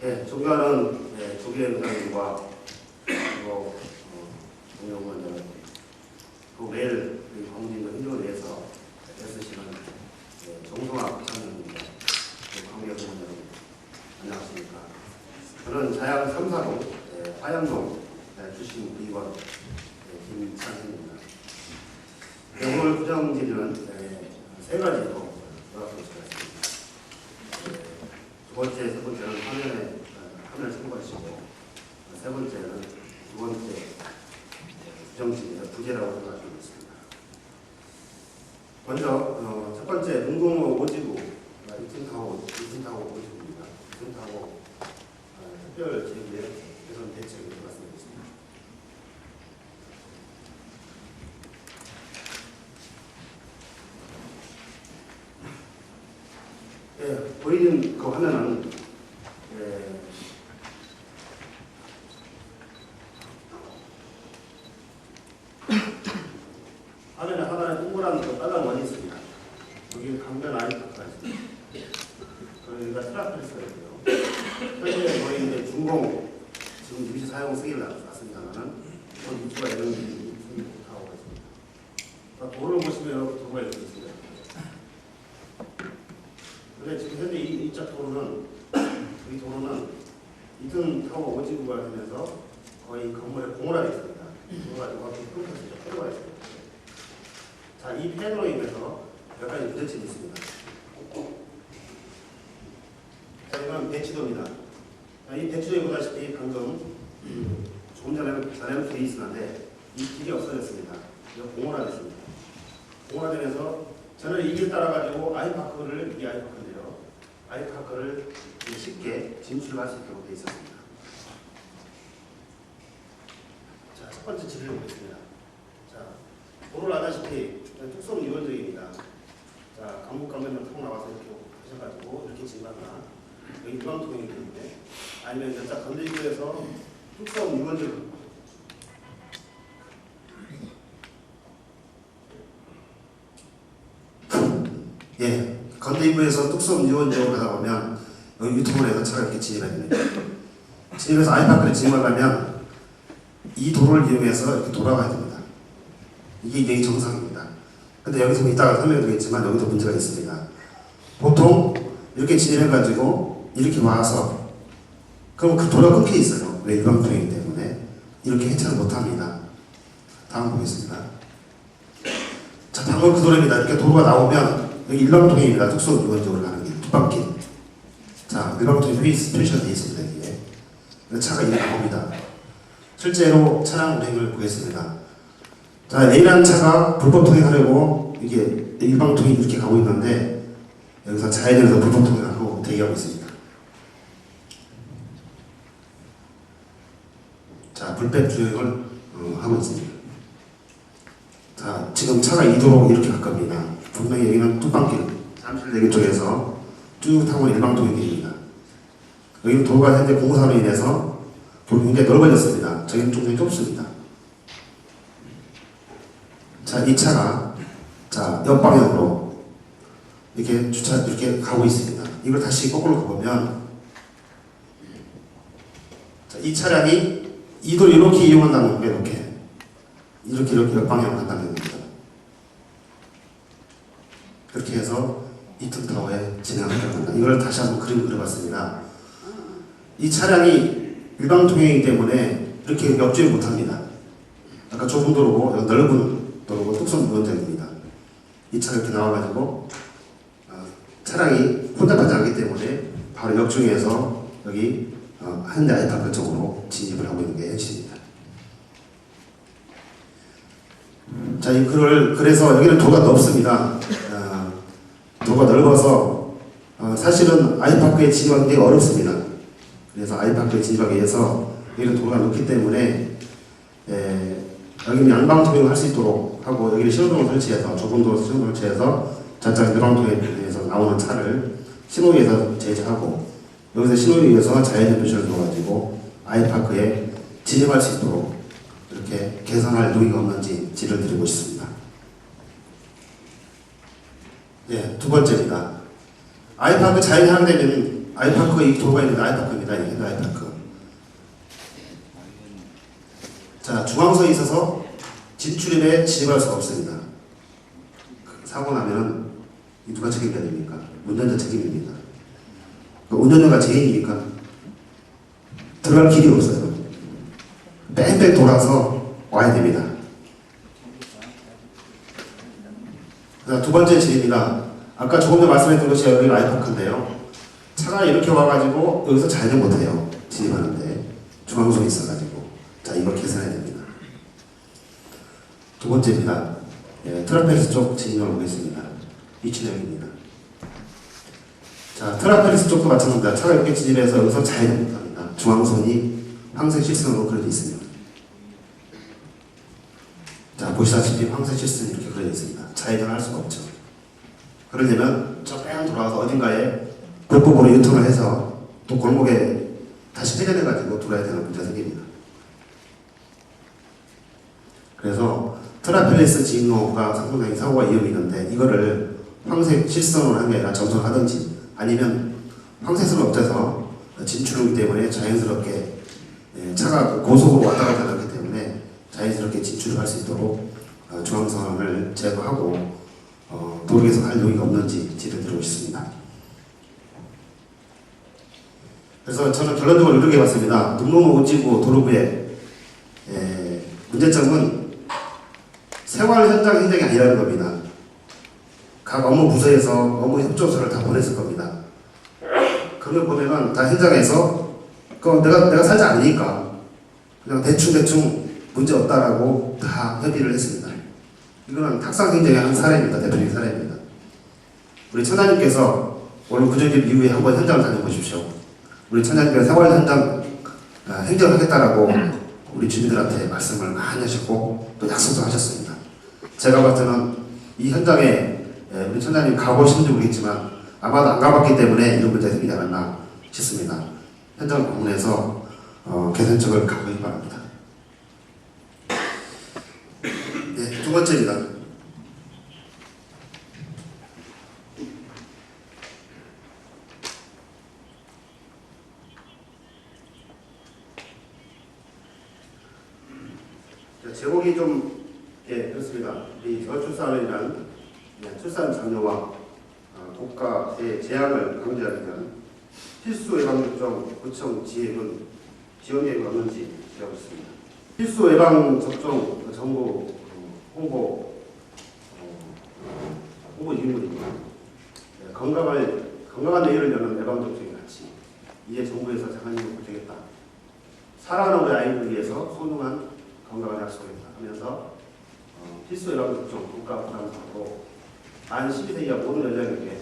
예, 존경하는 조기현 의장님과 그리고 동료분들, 또 매일 우리 광주인의 행정을 위해서 애쓰시는 정성학 부장님입니다. 관계동원 여러분, 안녕하십니까. 저는 자양 3사동 화양동 출신 의원 김창현입니다. 오늘 부장질의는 세 가지로 요약하겠습니다. 두 번째, 세 번째는 화면을 참고하시고, 세 번째는 두 번째 부정질의 부재라고 생각하시면 있습니다. 먼저 첫 번째 농동호 오지구 이튼타워 오지구입니다. 이튼타워 특별 제기의 개선 대책을 말씀드리겠습니다. 보이는 그 화면은 화면에 하나의 동그란 빨간 원이 있습니다. 여기 강변 아이파크가 있습니다. 여기가 트라플스가 있고요. 현재 거의 이제 준공 지금 임시 사용 승인을 났습니다만은 그 입주가 이런 타워가 있습니다. 도로를 보시면 도로가 이렇게 있습니다. 근데 지금 현재 이쪽 도로는 이 도로는 이튼타워 오지구가 되면서 거의 건물에 공허가 있습니다. 공허가 끊겼습니다. 폐로가 있습니다. 자, 이 폐로로 인해서 몇 가지 부대칭이 있습니다. 자, 이건 배치도입니다. 자, 이 배치도에 보다시피 방금 조금 전에는 길이 있었는데 이 길이 없어졌습니다. 이거 공허가 됐습니다. 공허가 되면서 저는 이 길 따라가지고 아이파크를 쉽게 진출할 수 있도록 되어 있었습니다. 자, 첫 번째 질의를 보겠습니다. 자, 도로를 아다시피 특성 유원적입니다. 자, 강북강변을 타고 나와서 이렇게 하셔가지고 이렇게 진입하거나 여기 일방통행이 되는데 아니면 진짜 건대입구에서 특성 유원적 건대입구에서 뚝섬 유원지역으로 가다 보면 여기 유통을 해서 차가 이렇게 진입해야 됩니다. 진입해서 아이파크를 진입하려면 이 도로를 이용해서 이렇게 돌아가야 됩니다. 이게 정상입니다. 근데 여기서 이따가 설명드리겠지만 여기도 문제가 있습니다. 보통 이렇게 진입해가지고 이렇게 와서 그럼 그 도로가 끊겨 있어요. 왜 일방통행이기 때문에 이렇게 해체를 못합니다. 다음 보겠습니다. 자, 방금 그 도로입니다. 이렇게 도로가 나오면 여기 일방통행입니다. 특수 유원지역으로 가는 길, 뒷바퀴. 자, 일방통행 표시가 되어 있습니다. 여기에. 차가 이렇게 나옵니다. 실제로 차량 운행을 보겠습니다. 자, A라는 차가 불법 통행하려고 이게 일방통행이 이렇게 가고 있는데 여기서 좌회전해서 불법 통행하고 대기하고 있습니다. 자, 불법 주행을 하고 있습니다. 자, 지금 차가 이 도로 이렇게 갈 겁니다. 분명히 여기는 뚝방길, 잠실대교 쪽에서 쭉 타고 일방통행입니다. 여기는 도로가 현재 공사로 인해서 도로 굉장히 넓어졌습니다. 저기는 좀 좁습니다. 자, 이 차가 자, 옆방향으로 이렇게 가고 있습니다. 이걸 다시 거꾸로 가보면 자, 이 차량이 이 도로 이렇게 이용한다는 거예요. 이렇게 옆방향으로 간다는 겁니다. 그렇게 해서 이튼타워에 진행하려고 합니다. 이걸 다시 한번 그림을 그려봤습니다. 이 차량이 일방통행이기 때문에 이렇게 역주행 못합니다. 아까 좁은 도로고 넓은 도로고 뚝섬 유원지역입니다. 이 차가 이렇게 나와가지고 차량이 혼잡하지 않기 때문에 바로 역주행해서 여기 현대 아이파크 쪽으로 진입을 하고 있는 게 현실입니다. 자, 이 글을 그래서 여기는 도로가 넓습니다. 도로가 넓어서 사실은 아이파크에 진입하기 되게 어렵습니다. 그래서 아이파크에 진입하기 위해서 여기는 도로가 넓기 때문에 여기는 양방통행을 할 수 있도록 하고 여기를 신호등을 설치해서 좁은 도로 신호등을 설치해서 좌측 일방통행에서 나오는 차를 신호위에서 제지하고 여기서 신호위에서 자연의 표시를 넣어가지고 아이파크에 진입할 수 있도록 이렇게 개선할 노기가 없는지 질의를 드리고 싶습니다. 두 번째입니다. 아이파크 자연이 하락되면 아이파크가 이 도로가 있는데 아이파크입니다. 이게 아이파크. 자, 중앙선에 있어서 진출입에 진입할 수가 없습니다. 사고 나면은 누가 책임져야 됩니까? 운전자 책임입니다. 운전자가 죄인이니까 들어갈 길이 없어요. 뺑뺑 돌아서 와야 됩니다. 자, 두 번째 질입니다. 아까 조금 전에 말씀했던 것이 여기 아이파크인데요. 차가 이렇게 와가지고 여기서 잘도 못해요. 진입하는데 중앙선이 있어가지고. 자, 이걸 계산해야 됩니다. 두 번째입니다. 트라페리스 쪽 진입을 보겠습니다. 이 진영입니다. 자, 트라페리스 쪽도 마찬가지입니다. 차가 이렇게 진입해서 여기서 잘도 못합니다. 중앙선이 황색 실선으로 그려져 있습니다. 자, 보시다시피 황색 실선이 이렇게 그려져 있습니다. 좌회전을 할 수가 없죠. 그러려면 저 뺑 돌아와서 어딘가에 불법으로 유턴을 해서 또 골목에 다시 회전해가지고 돌아야 되는 문제가 생깁니다. 그래서 트라펠리스 진로가 상당히 사고가 위험이 있는데 이거를 황색 실선으로 한 게 아니라 점선하든지 아니면 황색선을 없애서 진출하기 때문에 자연스럽게 차가 고속으로 왔다 갔다 하기 때문에 자연스럽게 진출을 할 수 있도록 중앙선을 제거하고 도로 개선할 용의가 없는지 지도해드리고 싶습니다. 그래서 저는 결론적으로 이렇게 봤습니다. 등록 오지구 도로부의 문제점은 생활 현장 행정이 아니라는 겁니다. 각 업무 부서에서 업무 협조서를 다 보냈을 겁니다. 그걸 보면은 다 현장에서 내가 살지 않으니까 그냥 대충 문제 없다라고 다 협의를 했습니다. 이거는 탁상 행정의 한 사례입니다. 대표적인 사례입니다. 우리 천장님께서 오늘 구정집 이후에 한번 현장을 다녀보십시오. 우리 천장님께서 생활 현장 행정을 하겠다라고 우리 주민들한테 말씀을 많이 하셨고 또 약속도 하셨습니다. 제가 봤을 때는 이 현장에 우리 천장님 가보신지 모르겠지만 아마도 안 가봤기 때문에 이런 문제가 생기지 않았나 싶습니다. 현장 방문해서 개선책을 가보기 바랍니다. 네, 두 번째입니다. 제목이 좀 그렇습니다. 이 저출산이란 출산 장려와 국가의 재앙을 방지하기 위한 필수 예방접종 구청 지원은 지원 계획이 없는지 지적하고 있습니다. 필수 예방접종 정부 홍보 유인물입니다. 건강한 내일을 여는 예방접종의 가치. 이제 정부에서 장관님을 보태겠다. 사랑하는 우리 아이를 위해서 소중한 건강을 약속했다 하면서 필수 예방접종 국가 부담하고 만 12세 이하 모든 여자에게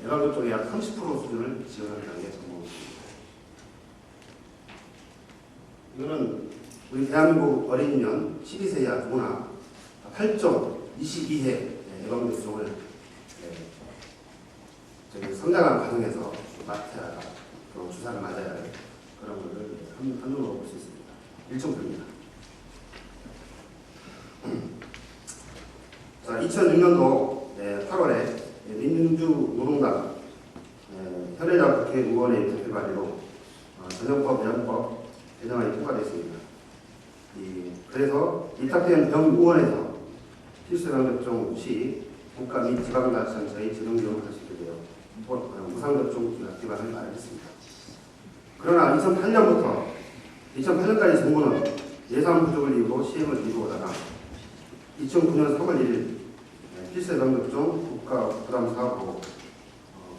예방접종의 약 30% 수준을 지원하겠다는 게 정부입니다. 이거는 우리 대한민국 어린이년 12세 이하 누구나 8종 22회 예방접종을 성장한 과정에서 맞아야 또 주사를 맞아야 할 그런 것을 한눈으로 볼 수 있습니다. 일정표입니다. 자, 2006년도 8월에 민주노동당 현해자 국회의원의 대표 발의로 전염법 예방법 개정안이 통과됐습니다. 그래서 위탁된 병의원에서 필수 예방접종 시 국가 및 지방자치단체의 재정비용을 할 수 있게 되어 무상접종 기반을 마련했습니다. 그러나 2008년까지 정부는 예산 부족을 이유로 시행을 미루다가 2009년 3월 1일 필수 예방접종 국가 부담 사업으로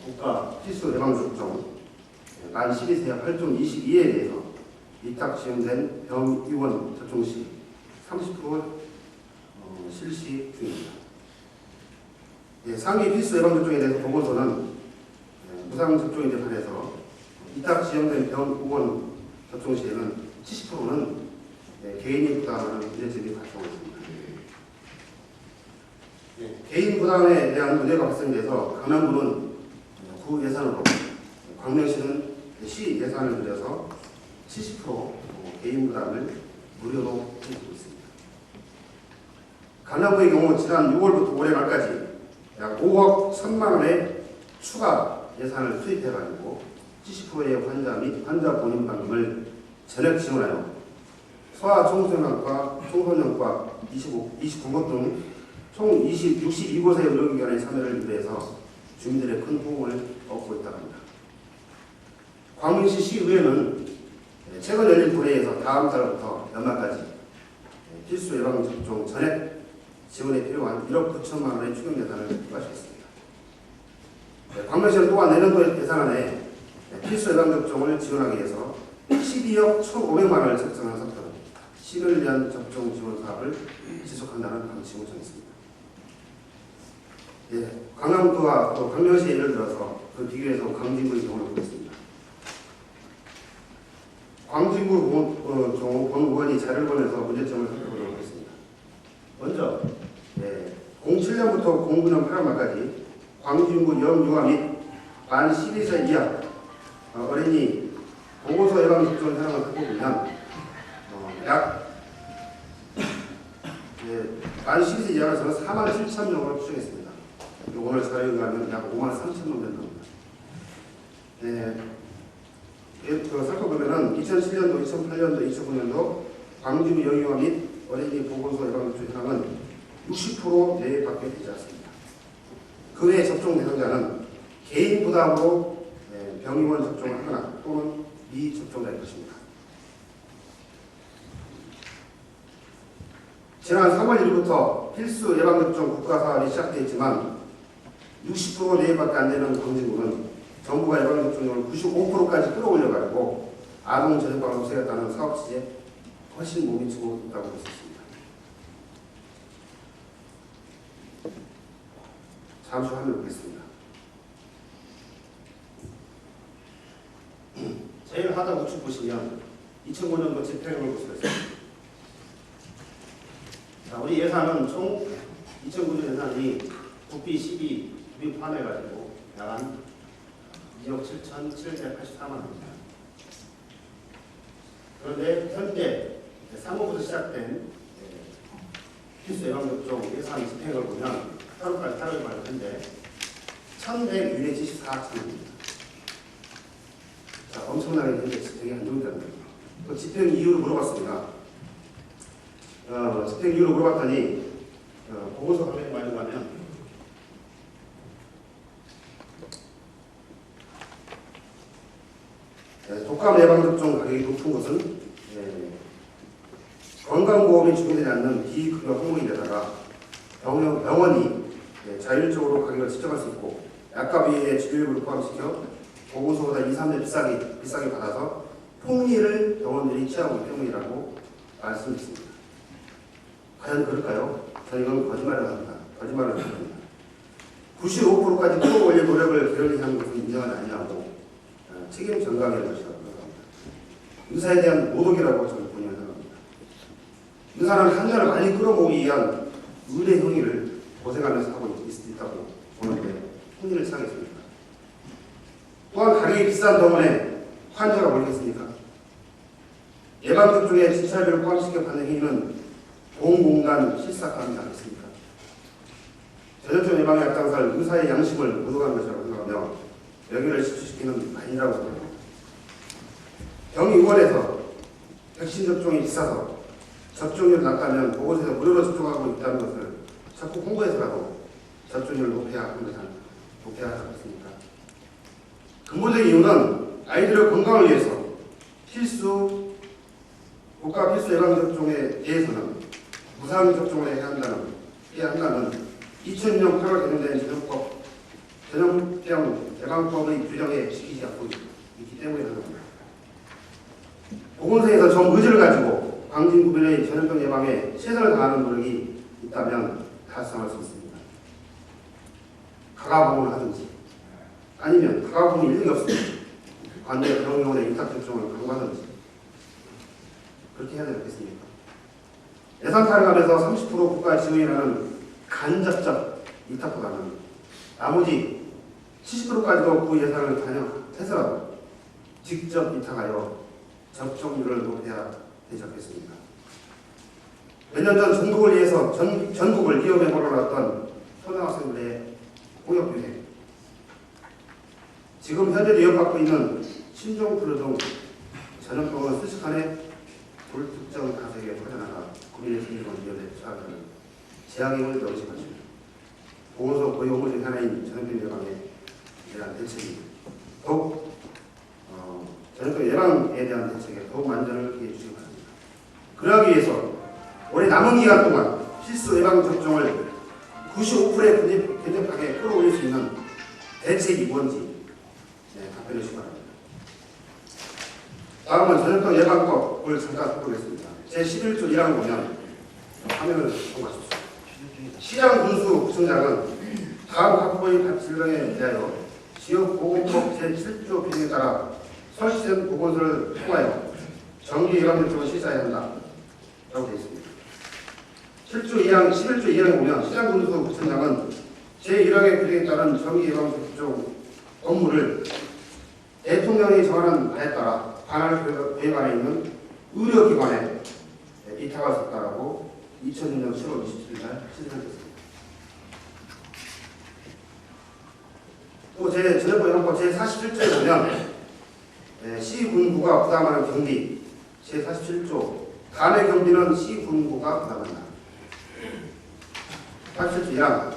국가 필수 예방접종 만 12세 이하 8종 22회에 대해서 위탁 지원된 병의원 접종 시 30% 실시 중입니다. 상위 필수 예방접종에 대해서 보건소는 무상 접종에 반해서 위탁 지원된 병의원 접종 시에는 70%는 개인이 부담하는 문제점이 발생하고 있습니다. 개인 부담에 대한 문제가 발생돼서 강남구는 구 예산으로, 광명시는 시 예산을 들여서 70% 개인 부담을 무료로 해주고 있습니다. 강남구의 경우 지난 6월부터 올해 말까지 약 5억 1천만 원의 추가 예산을 투입해가지고 70%의 환자 및 환자 본인 방문을 전액 지원하여 소아 청소년과 청소년과 29곳 등 총 62곳의 의료기관의 참여를 위해서 주민들의 큰 호응을 얻고 있다고 합니다. 광명시 시의회는 최근 열린 본회의에서 다음 달부터 연말까지 필수 예방접종 전액 지원에 필요한 1억 9천만 원의 추경 예산을 통과시켰습니다. 광명시는 또한 내년도 예산안에 필수 예방접종을 지원하기 위해서 12억 1,500만 원을 책정한 상태로 10일 접종 지원 사업을 지속한다는 방침을 정했습니다. 광양도와 또 광명시의 예를 들어서 그 비교해서 광진구의 경우를 보겠습니다. 광진구 본 의원이 자료를 보내서 문제점을 살펴보도록 하겠습니다. 먼저 07년부터 09년 8월 말까지 광진구 영유아 및 만 12세 이하 어린이 보건소 예방접종 현황을 살펴보면 만 12세 이하에서는 4만 7천 명을 추정했습니다. 오늘 자료에 의하면 약 5만 3천 명 됩니다. 살펴보면 2007년도, 2008년도, 2009년도 광진구 영유아 및 어린이 보건소 예방접종 현황은 60% 내외밖에 되지 않습니다. 그 외 접종 대상자는 개인 부담으로 병의원 접종을 하거나 또는 미접종자일 것입니다. 지난 3월 1일부터 필수 예방접종 국가사업이 시작되어 있지만 60% 내외밖에 안 되는 광진구는 정부가 예방접종률을 95%까지 끌어올려가지고 아동 저녁방을 없애겠다는 사업 취지에 훨씬 못 미치고 있다고 볼 수 있습니다. 잠시 후 화면을 보겠습니다. 제일 하단 우측 보시면 2005년도 집행을 볼 수가 있습니다. 자, 우리 예산은 총 2009년 예산이 국비 12, 국비 포함해가지고 약 2억 7,784만 원입니다. 그런데 현재 3월부터 시작된 필수 예방접종 예산 집행을 보면 8월까지 따르기 말했는데 1,174천 원입니다. 자, 엄청나게 현재 집행이 안 되고 있다는 거예요. 그 집행 이유를 물어봤습니다. 집행 이유를 물어봤더니 보고서 가만히 말하면 독감 예방접종 가격이 높은 것은 건강보험이 적용되지 않는 비급여 항목인데다가 병원이 자율적으로 가격을 측정할 수 있고 약값위의 치료비를 포함시켜 보건소보다 2, 3배 비싸게 받아서 폭리를 병원들이 취하고 있기 때문이라고 말씀드렸습니다. 과연 그럴까요? 저는 이건 거짓말을 합니다. 거짓말을 합니다. 95%까지 끌어올릴 노력을 게을리 하는 것은 인정하지 아니하고 책임 전가하는 것이라고 생각합니다. 의사에 대한 모독이라고 저는 본인은 생각합니다. 의사는 환자를 많이 끌어모으기 위한 의대 행위를 고생하면서 하고 있다고 보는데 혼인을 취하겠습니까? 또한 가격이 비싼 병원에 환자가 몰리겠습니까? 예방접종에 진찰비를 포함시켜 받는 행위는 공공간 실사감이 않겠습니까? 전염병 예방의 앞장설 의사의 양심을 모독하는 것이라고 생각하며 명예를 실추시키는 아니라고 생각합니다. 병의원에서 백신 접종이 비싸서 접종률이 낮다면 보건소에서 무료로 접종하고 있다는 것을 자꾸 홍보해서라도 접종률을 높여야 하지 않겠습니까? 근본적인 이유는 아이들의 건강을 위해서 국가 필수 예방접종에 대해서는 무상 접종을 해야 한다는 2000년 8월 개정된 전염병 예방법의 규정에 지키지 않고 있기 때문에 그렇습니다. 보건소에서 정 의지를 가지고 광진구민의 전염병 예방에 최선을 다하는 노력이 있다면 달성할 수 있습니다. 가가봉을 하든지 아니면 가가봉이 일리 없습니다. 관내 병원의 위탁접종을 강구하든지 그렇게 해야 되지 않겠습니까? 예산 타령하면서 30% 국가 지원이라는 간접적 위탁보다는 나머지 70%까지도 그 예산을 해서라도 직접 위탁하여 접종률을 높여야 되지 않겠습니까? 몇 년 전 전국을 위해서 전국을 위험에 몰아놨던 초등학생들의 공역 유행 지금 현재 위협받고 있는 신종플루 등 전염병은 순식간에 불특정 가세에 퍼져나가 국민의 생명을 위협에 처하는 재앙임을 명심하십시오. 보건소 고위 업무 중 하나인 전염병 예방에 대한 대책이 더욱 전염병 예방에 대한 대책에 더욱 만전을 기해 주시기 바랍니다. 그러기 위해서 올해 남은 기간 동안 필수 예방 접종을 95%에 근접하게 끌어올릴 수 있는 대책이 뭔지 답변해 주시기 바랍니다. 다음은 전염병 예방법을 잠깐 살펴보겠습니다. 제11조 1항을 보면 화면을 통과하십시오. 시장 군수 구청장은 다음 각부의 질병에 대하여 지역보건법 제7조 규정에 따라 설치된 보건소를 통하여 정기 예방접종을 실시해야 한다 라고 되어 있습니다. 11조 2항에 보면 시장 군수 구청장은 제1항의 규정에 따른 정기 예방접종 업무를 대통령이 정하는 바에 따라 관할 구역안에 있는 의료기관에 이탁할 수 있다고 2006년 7월 27일 날 신청했습니다. 또 전염병 예방법 제47조에 보면 시군구가 부담하는 경비 제47조 간의 경비는 시군구가 부담한다. 47조 1항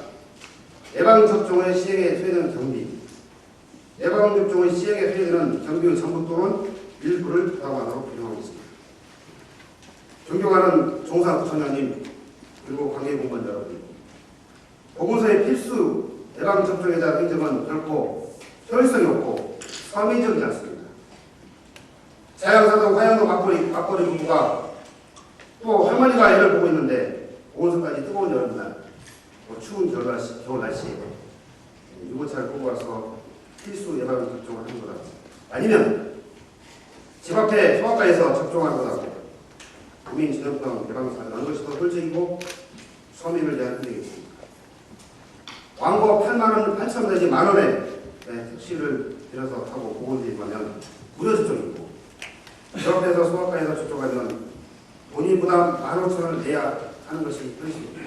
예방접종의 시행에 소요되는 경비 예방접종의 시행에 소요되는 경비의 전부 또는 일부를 부담하도록 규정하고 있습니다. 존경하는 종사구청장님 그리고 관계공무원 여러분, 보건소의 필수 예방접종에 대한 행정은 결코 효율성이 없고 서민적이지 않습니다. 자양사동 화양동 맞벌이 부부가 또 할머니가 애를 보고 있는데 보건소까지 뜨거운 여름날 추운 겨울 날씨에 유모차를 끌고 와서 필수 예방접종을 하는 거다. 아니면 집 앞에 소아과에서 접종하는 거다. 국민 전염병 예방을 하는 것이 더 효율적이고 서민을 위한 혜택이겠습니다. 왕복 8만원, 8천원 내지 만원에 택시를 들여서 타고 보건소에 가면 무료 접종이고 집 앞에서 소아과에서 접종하면 본인 부담 15,000원을 내야 하는 것이 현실입니다.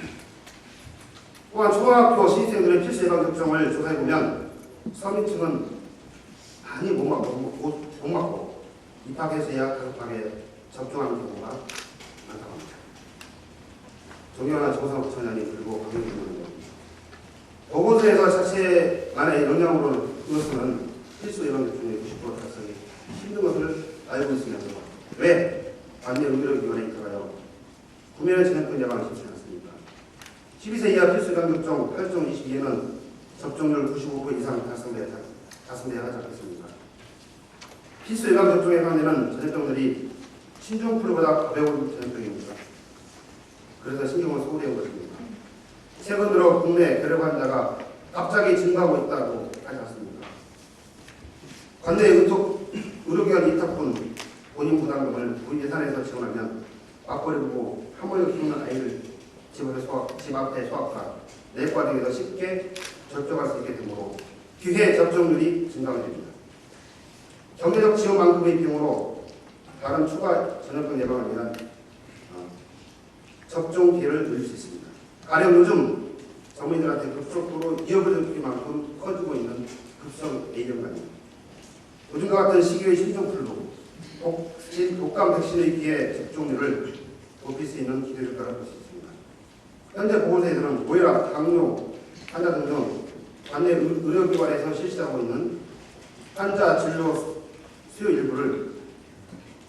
또한 초등학교 신입생들의 필수 예방접종을 조사해보면 서민층은 많이 못 맞고 입학해서야 가급하게 접종하는 경우가 많다고 합니다. 존경하는 정상부처장님 그리고 관계부처장님, 보건소에서 자체만의 역량으로서는 필수 예방접종의 90% 달성이 힘든 것을 알고 있으면서 왜 관내 의료기관에 입학하여 구매의 전염병 예방을 실시하지 않습니까? 12세 이하 필수 예방접종 8종 22에는 접종률 95% 이상 달성돼야 하지 않겠습니까? 필수 예방접종에 해당되는 전염병들이 신종플루보다 가벼운 전염병입니다. 그래서 신경을 소홀히 한 것입니다. 최근 들어 국내 결핵 환자가 갑자기 증가하고 있다고 하지 않습니까? 관내 의료기관 위탁분 본인 부담금을 군 예산에서 지원하면 맞벌이 부부 한번에 키우는 아이를 집 앞에 소아과, 내과 등에서 쉽게 접종할 수 있게 되므로 기회 접종률이 증가하게 됩니다. 경제적 지원만큼의 비용으로 다른 추가 전염병 예방을 위한 접종 기회를 늘릴 수 있습니다. 가령 요즘 정민들한테 급속도로 위협을 느낄 만큼 커지고 있는 급성 A병입니다. 요즘과 같은 시기의 신종플루, 독감 백신의 기회 접종률을 높일 수 있는 기회를 따라볼 수 있습니다. 현재 보건소에서는 고혈압, 당뇨 환자 등 관내 의료기관에서 실시하고 있는 환자 진료 수요 일부를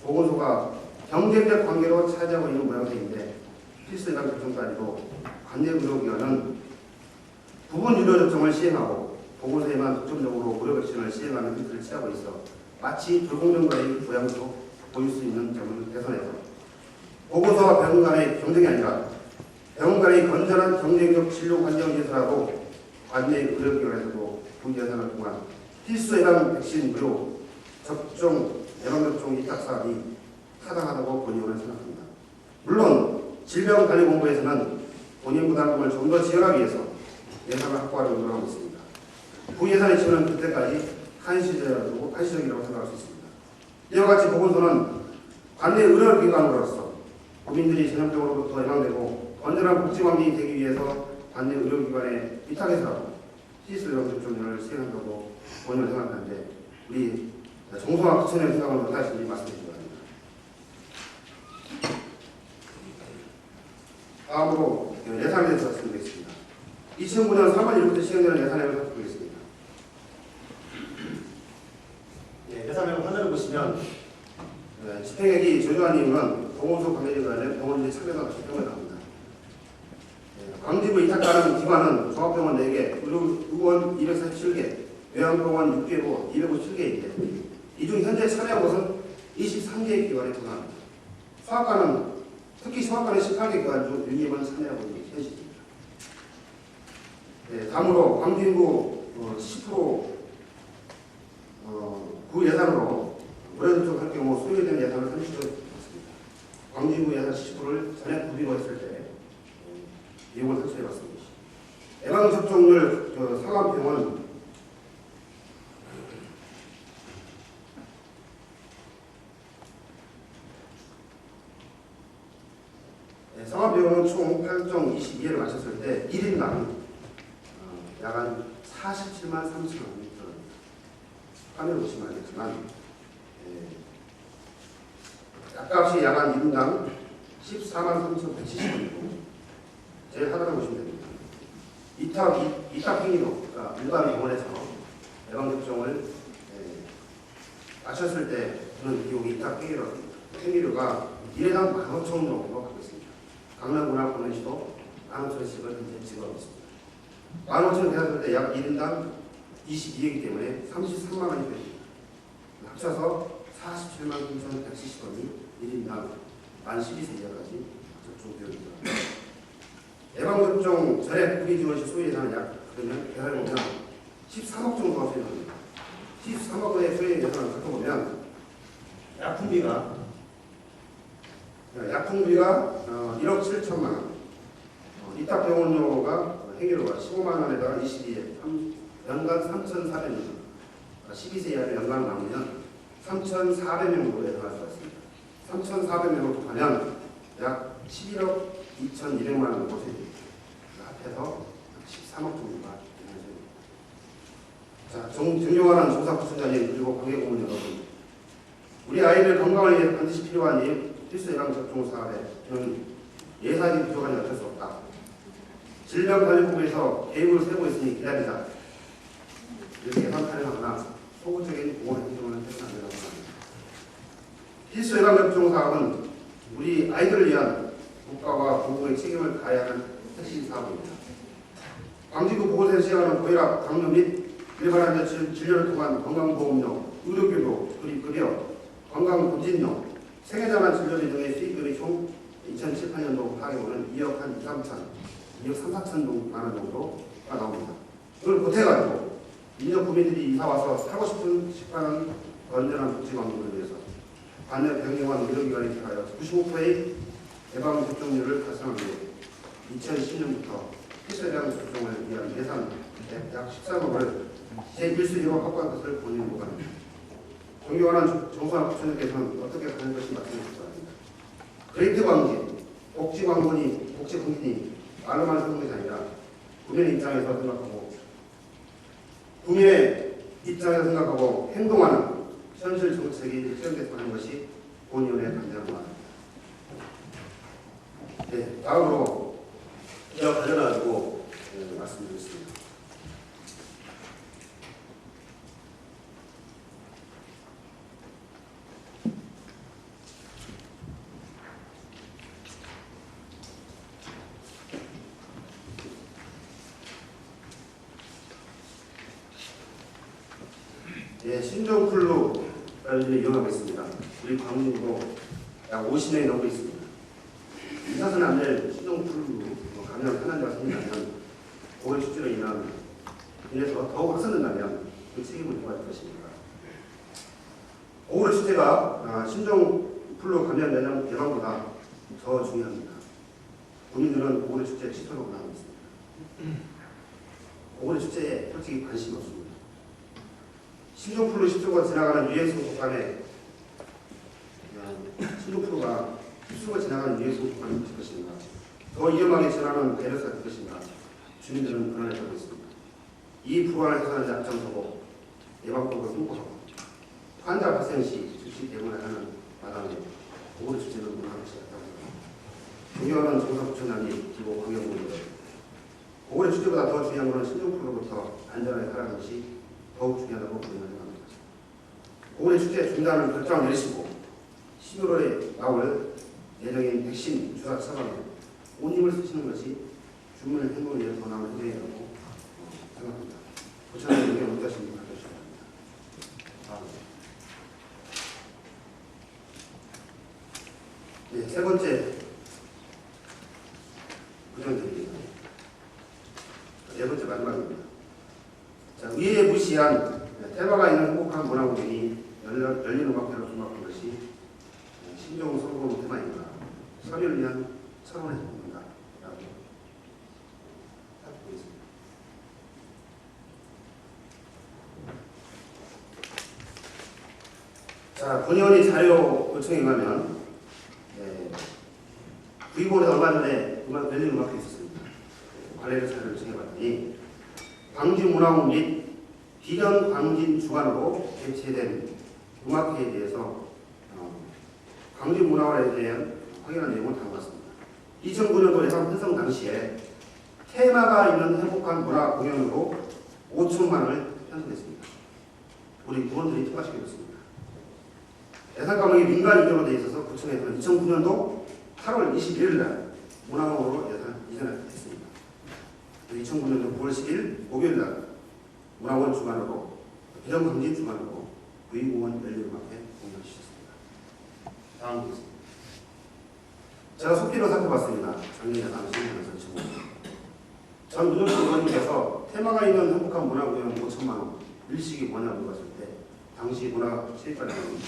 보건소가 경쟁적 관계로 차지하고 있는 모양새인데 필수 예방 접종까지도 관내 의료기관은 부분 유료 접종을 시행하고 보건소에만 독점적으로 무료 백신을 시행하는 형태를 취하고 있어 마치 불공정과의 모양도 보일 수 있는 점을 개선해서 보건소와 병원 간의 경쟁이 아니라 병원 간의 건전한 경쟁적 진료 환경 개선하고 관내 의료기관에서도 군 예산을 통한 필수 예방 백신 무료 접종 예방접종 위탁 사업이 타당하다고 본의원은 생각합니다. 물론 질병관리본부에서는 본인 부담금을 좀 더 지원하기 위해서 예산을 확보하려고 노력하고 있습니다. 부 예산의 지원은 그때까지 한시적이라고 생각할 수 있습니다. 이와 같이 보건소는 관내 의료기관으로서 국민들이 전염병으로부터 예방되고 건전한 복지환경이 되기 위해서 관내 의료기관에 위탁해서 하고 시스 영접종을 시행한다고 본인을 생각하는데 우리 정성학 부처님의 생각을 어떠하신지 말씀해 주시기 바랍니다. 다음으로 예산에 대해서 말씀드리겠습니다. 2009년 3월 1일부터 시행되는 예산액을 살펴보겠습니다. 예산액 화면을 보시면 집행액이 조정한 이유는 보건소 관계에 관련 병원인지 참여가 없기 때문입니다. 광지부 위탁하는 기관은 종합병원 4개, 의료원 247개, 요양병원 6개로 257개인데 이 중 현재 참여한 곳은 23개의 기관에 불과합니다. 소아과는 특히 소아과는 18개 기관 중 유니몬 참여하고 있는 현실입니다. 다음으로 광진구 10% 구 예산으로 의료접종 할 경우 소요되는 예산을 30% 받습니다. 광진구 예산 10%를 전액 구비로 했을 때 비용을 산출해 봤습니다. 예방접종률 상암병원 상암병원은 총 8.22회를 마쳤을 때 1인당 약 한 47만 3천 원이 들어갑니다. 화면을 보시면 알겠지만 약값이 약 한 1인당 14만 3,170원이고 제일 하단을 보시면 됩니다. 이탁 행위로 그러니까 일반 병원에서 예방접종을 마쳤을 때 드는 비용이 이탁 행위료가 1회당 15,000원 정도 받고 있습니다. 강남구나 고는시도 15,000원씩을 현재 지급하고 있습니다. 15,000원 대하실 때 약 1인당 22회이기 때문에 33만 원이 됩니다. 합쳐서 47만 3,170원이 1인당 만 12세 이하까지 접종되어집니다. 예방접종 전액 구비 지원시 소요 예산은 약 그러면 계산해보면 13억 정도가 소요됩니다. 13억 원의 소요 예산을 살펴보면 약품비가 1억 7천만 원, 이탁병원료가 행위료가 15만 원에다가 22회, 연간 3,400명, 12세 이하의 연간 나오면 3,400명으로 예상할 수가 있습니다. 3,400명을 곱하면 약 11억 2,200만 원 정도 됩니다. 합해서 13억 정도가 되는 자, 존경하는 조사부총장님 그리고 관계고문 여러분, 우리 아이들 건강을 위해 반드시 필요한 필수 예방접종 사업에는 예산이 부족하니 어쩔 수 없다. 질병관리본부에서 계획을 세우고 있으니 기다리자. 이렇게 예산 탈행하거나 소극적인 보호 행동을 해서는 안 된다고 합니다. 필수 예방접종 사업은 우리 아이들을 위한 국가와 보호의 책임을 다해야 하는 핵심 사업입니다. 광진구 보건소에서 시행하는 고혈압, 당뇨 및 일반환자 진료를 통한 건강보험료, 의료교도, 급여, 건강검진료, 생애자만 진료비 등의 수익금이 총 2007-8년도 파악해보면 2억 한 2, 3천, 2억 3, 4천 만 원 정도가 나옵니다. 이걸 보태가지고 민족 국민들이 이사와서 살고 싶은 식판은 건전한 복지광고를 위해서 반년 병행원 의료기관에 들어가여 95%의 예방접종률을 달성하기 위해 2010년부터 필수 예방접종을 위한 예산 약 13억을 제1순위로 확보한 것을 본인 보고합니다. 존경하는 정수환 부총리께서는 어떻게 가는 것이 맞는지 바랍니다. 그레이트 광기, 복지 광고니, 복지 공인이 말로만 하는 것이 아니라 국민의 입장에서 생각하고 행동하는 현실 정책이 실현됐고 하는 것이 본위원회의 간절한 바입니다. 네, 다음으로 이와 관련해가지고 말씀드리겠습니다. 예, 신종플루를 이용하고 있습니다. 우리 광진구도 약 50명이 넘고 있습니다. 의사선 안 될 신종플루 감염 환자가 생긴다면 올해 축제로 인해서 더욱 확산된다면 그 책임을 누가 질 것입니까? 올해 축제가 신종플루 감염 예방보다 더 중요합니다. 국민들은 올해 축제 취소로 나오고 있습니다. 올해 축제에 솔직히 관심이 없습니다. 신종플루 10조가 지나가는 유행성 독감에 신종플루가 휩쓸고 지나가는 유행성 독감이 될 것인가, 더 위험하게 전하는 바이러스가 될 것인가, 주민들은 불안해하고 있습니다. 이 불안을 해소하는 앞장서고 예방법을 홍보하고 환자 발생 시 즉시 대응을 하는 마당에 보건의 주제는 문화를 시작합니다. 중요한 정서부처장이 기본 환경문제 보건의 주제보다 더 중요한 것은 신종플로부터 안전하게 살아가는 것이 더욱 중요하다고 생각합니다. 보건의 주제 중단을 결정을 내리시고 11월에 나올 예정인 백신 주사 처방에 온 힘을 쓰시는 것이 주민의 행동을 위해 더 나은 행동이라고 생각합니다. 부처님 의견 어떠신지 밝혀주시기 바랍니다. 네, 세 번째 부정드립니다. 네 번째 마지막입니다. 자, 위에 무시한 테마가 있는 행복한 문화공연이 열린 음악회로 주목한 것이 신종 성공 테마입니다. 서류를 위한 철원의 행복입니다. 라고 살펴보겠습니다. 자, 본의원이 자료 요청에 응하면 구의본에서 얼마 전에 열린 음악회 있었습니다. 관례를 자료를 요청해봤더니 광진문화국 및 비전 광진 주관으로 개최된 음악회에 대해서 광진문화원에 대한 확인한 내용을 담았습니다. 2009년도 예산 편성 당시에 테마가 있는 행복한 문화 공연으로 5천만 원을 편성했습니다. 우리 부원들이 통과시켰습니다. 예산 과목이 민간 이전으로 되어 있어서 구청에서는 2009년도 8월 21일 날 문화원으로 예산 이전을 했습니다. 2009년도 9월 10일 목요일 날 문화원 주관으로 비전광진 주관으로 의무원 열린음악회 공연을 주셨습니다. 다음 보겠습니다. 제가 속기로 살펴봤습니다. 작년에 당시 전 문정식 의원님께서 테마가 있는 행복한 문화공연 5천만 원 일식이 뭐냐고 물었을 때 당시 문화체육관리는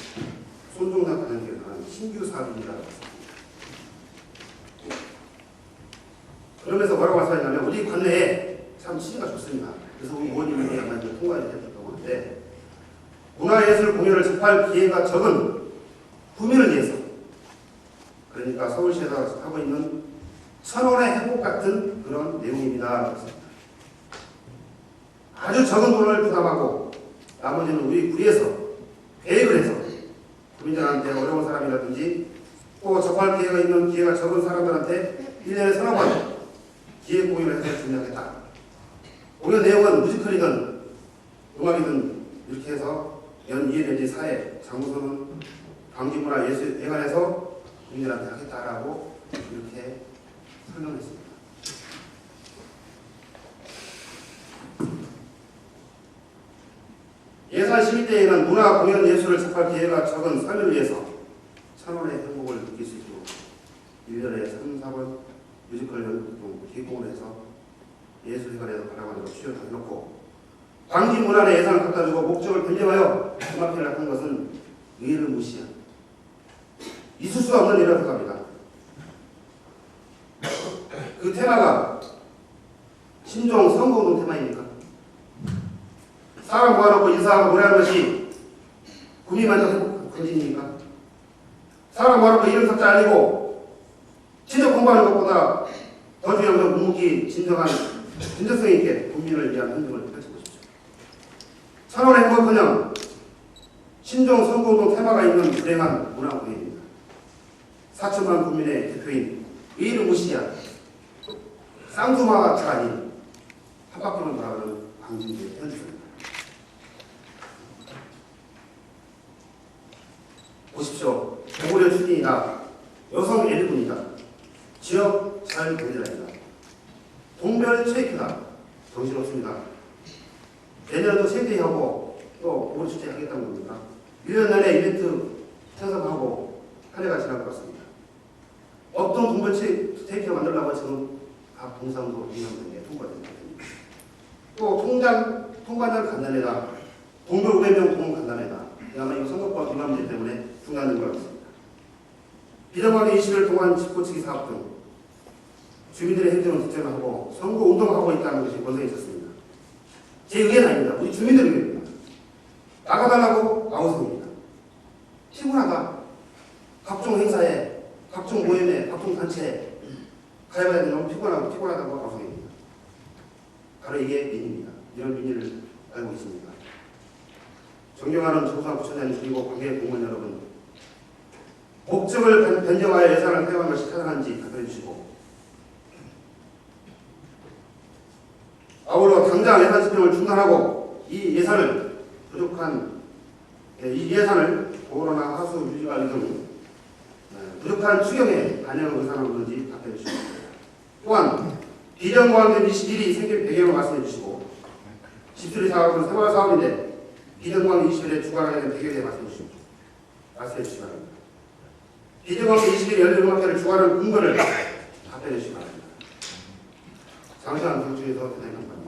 손종사 단장께서는 신규 사업입니다. 그러면서 뭐라고 말씀하셨냐면 우리 관내에 참 취지가 좋습니다. 그래서 우리 의원님이 아마 통과를 했다고 하는데 문화예술 공연을 접할 기회가 적은 구민을 위해서 그러니까 서울시에서 하고 있는 천원의 행복 같은 그런 내용입니다. 아주 적은 돈을 부담하고 나머지는 우리 구에서 계획을 해서 구민들한테 어려운 사람이라든지 또 접할 기회가 있는 기회가 적은 사람들한테 1년에 서너 번 기획 공연을 해서 준비하겠다. 공연 내용은 뮤지컬이든 음악이든 이렇게 해서 연 2회 내지 4회 장소는 광진문화 예술회관에서 국민들한테 하겠다라고 이렇게 설명했습니다. 예산 시민대회는 문화 공연 예술을 접할 기회가 적은 삶을 위해서 천원의 행복을 느낄 수 있도록 1년에 3, 4번 뮤지컬 연극 기획공을 해서 예술회관에서 관람하도록 취업을 해놓고 광진문화의 예산을 갖다 주고 목적을 변경하여 음악회를 한 것은 의의를 무시한 있을 수 없는 일이라고 생각합니다. 그 테마가 신종 선거운동 테마입니까? 사람 모아놓고 인사하고 노래하는 것이 구민만족 행복 광진입니까? 사람 모아놓고 이름 삭제 알리고 친족 공부하는 것보다 더 중요한 건 묵묵히 진정성 있게 국민을 위한 행동을 펼쳐보십시오. 천원의 행복은커녕 신종 선거운동 테마가 있는 불행한 문화공연입니다. 4천만 국민의 대표인 의의를 무시한 쌍두마가 아닌 한 바퀴만 돌아가는 광진시의 현실입니다. 보십시오. 고구려 출신이다. 여성 엘리트입니다. 지역 잘 보이더랍니다. 동별 체이크다. 정신없습니다. 내년에도 세대하고 또 고구려 축제 하겠다는 겁니까? 1년 내내 이벤트 편성하고 한 해가 지날 것 같습니다. 어떤 동별 체이크를 만들려고 지금 각 동상도 인용되게 통과됩니다. 또 통관장 간담회다. 동별 500명 동원 간담회다. 아마 이거 선거법 위반 문제 때문에 중단된 것 같습니다. 비정관계 20일 동안 집고치기 사업 등 주민들의 행정을 뒷전하고 선거 운동하고 있다는 것이 권성이 있었습니다. 제 의견은 아닙니다. 우리 주민들의 의견입니다. 나가달라고 아우성입니다. 피곤하다. 각종 행사에, 각종 모임에, 각종 단체에 가입해야 되면 너무 피곤하다고 아우성입니다. 바로 이게 민입니다. 이런 민의를 알고 있습니다. 존경하는 정수환 부처장님 그리고 관계 공무원 여러분, 목적을 변경하여 예산을 사용한 것이 타당한지 답변해 주시고, 아울러 당장 예산 집행을 중단하고 이 예산을 도로나 하수 유지관리 등 부족한 추경에 반영을 의사는 없는지 답변해 주시고, 또한 비정관된 21이 생긴 배경을 말씀해 주시고, 집수리 사업은 생활 사업인데 비정관된 21에 주관하게 된 배경에 말씀해 주시기 바랍니다. 비정관된 21이 연립음악회를 주관하는 근거를 답변해 주시기 바랍니다. 장시간 경청에서 대단히 감사합니다.